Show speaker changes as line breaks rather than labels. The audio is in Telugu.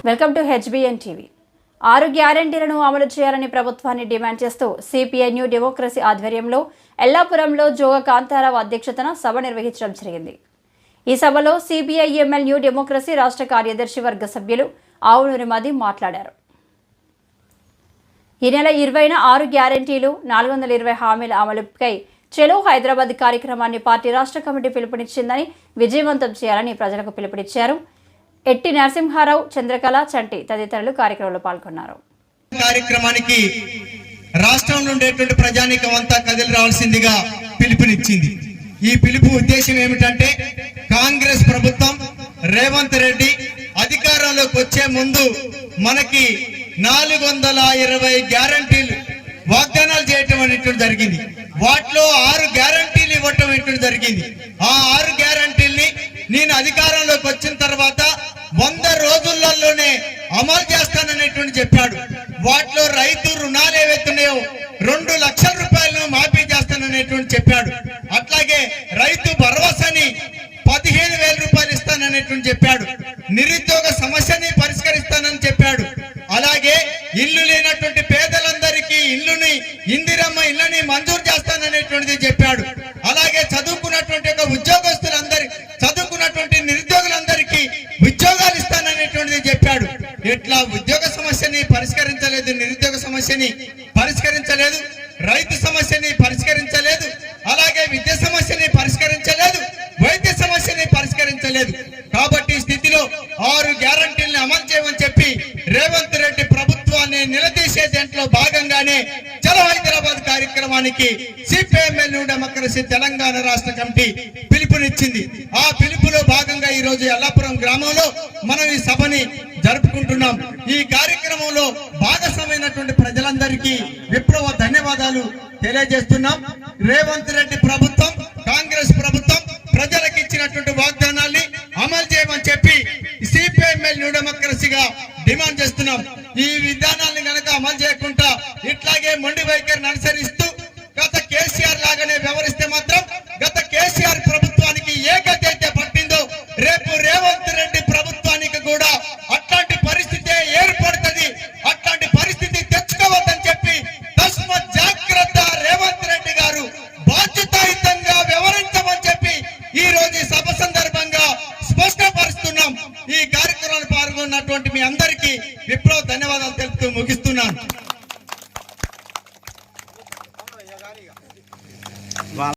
Welcome to HBN TV. 6 గ్యారెంటీలను అమలు చేయాలని ప్రభుత్వాన్ని డిమాండ్ చేస్తూ సిపిఐ న్యూ డెమోక్రసీ ఆధ్వర్యంలో ఎల్లాపురంలో జోగ కాంతారావు అధ్యక్షతన సభ నిర్వహించడం జరిగింది. ఈ సభలో సిపిఐ ఎంఎల్ న్యూ డెమోక్రసీ రాష్ట్ర కార్యదర్శి వర్గ సభ్యులు ఆవునూరి మది మాట్లాడారు. ఈ నెల 20న 6 గ్యారెంటీలు 420 హామీల అమలుపై చలో హైదరాబాద్ కార్యక్రమాన్ని పార్టీ రాష్ట్ర కమిటీ పిలుపునిచ్చిందని, విజయవంతం చేయాలని ప్రజలకు పిలుపునిచ్చారు. ఎట్టి నరసింహారావు, చంద్రకళ, చంటి తదితరులు కార్యక్రమంలో పాల్గొన్నారు.
కార్యక్రమానికి రాష్ట్రంలో ఉండేటువంటి ప్రజానీకం అంతా కదిలి రావాల్సిందిగా పిలుపునిచ్చింది. ఈ పిలుపు ఉద్దేశం ఏమిటంటే, కాంగ్రెస్ ప్రభుత్వం రేవంత్ రెడ్డి అధికారంలోకి వచ్చే ముందు మనకి 420 గ్యారంటీలు వాగ్దానాలు చేయటం అనేటువంటి జరిగింది. వాటిలో 6 గ్యారంటీలు ఇవ్వటం అనేటువంటి జరిగింది. ఆ 6 గ్యారంటీల్ని నేను అధికారంలోకి వచ్చిన తర్వాత 100 రోజులలోనే అమలు చేస్తాననేటువంటి చెప్పాడు. వాటిలో రైతు రుణాలు ఏవైతున్నాయో 2 లక్షల రూపాయలను మాఫీ చేస్తాననేటువంటి చెప్పాడు. అట్లాగే రైతు భరోసాని 15,000 రూపాయలు ఇస్తాననేటువంటి చెప్పాడు. నిరుద్యోగ సమస్యని పరిష్కరిస్తానని చెప్పాడు. అలాగే ఇల్లు లేనటువంటి పేదలందరికీ ఇందిరమ్మ ఇళ్ళని మంజూరు చేస్తాననేటువంటిది చెప్పాడు. అలాగే చదువుకున్నటువంటి చదువుకున్నటువంటి నిరుద్యోగులందరికీ ఉద్యోగాలు ఇస్తాననేటువంటిది చెప్పాడు. ఇట్లా ఉద్యోగ సమస్యని పరిష్కరించలేదు, నిరుద్యోగ సమస్యని పరిష్కరించలేదు, రైతు సమస్యని పరిష్కరించలేదు, అలాగే విద్య సమస్యని పరిష్కరించలేదు, వైద్య సమస్యని పరిష్కరించలేదు. కాబట్టి ఈ స్థితిలో 6 గ్యారంటీలను అమలు చేయమని చెప్పి రేవంత్ రెడ్డి ప్రభుత్వాన్ని నిలదీసే దాంట్లో భాగంగానే చలో హైదరాబాద్ కార్యక్రమానికి సిపిఐఎంఎల్ న్యూ డెమోక్రసీ తెలంగాణ రాష్ట్ర కమిటీ పిలుపునిచ్చింది. ఆ పిలుపులో భాగంగా ఈ రోజు ఎల్లాపురం గ్రామంలో మనం ఈ సభని జరుపుకుంటున్నాం. ఈ కార్యక్రమంలో భాగస్వామైనటువంటి ప్రజలందరికీ విప్లవ ధన్యవాదాలు తెలియజేస్తున్నాం. రేవంత్ రెడ్డి ప్రభుత్వం, కాంగ్రెస్ ప్రభుత్వం ప్రజలకు ఇచ్చినటువంటి వాగ్దానాన్ని అమలు చేయమని చెప్పి సిపిఐఎంఎల్ న్యూ డెమోక్రసీగా డిమాండ్ చేస్తున్నాం. ఈ విధానాన్ని కనుక అమలు చేయకుండా ఇట్లాగే మొండి వైఖరిని అనుసరిస్తూ గత కేసీఆర్ లాగానే వ్యవహరిస్తే మాత్రం గత కేసీఆర్ ప్రభుత్వానికి ఏ గతి అయితే పట్టిందో రేపు రేవంత్ రెడ్డి ప్రభుత్వానికి కూడా అట్లాంటి పరిస్థితి ఏర్పడుతుంది. అట్లాంటి పరిస్థితి తెచ్చుకోవద్దని చెప్పి తస్మత్ జాగ్రత్త, రేవంత్ రెడ్డి గారు బాధ్యతాయుతంగా వ్యవహరించమని చెప్పి ఈ రోజు ఈ సభ సందర్భంగా స్పష్టపరుస్తున్నాం. ఈ కార్యక్రమంలో పాల్గొన్నటువంటి మీ అందరికీ విప్లవ ధన్యవాదాలు తెలుపుతూ ముగిస్తున్నాను.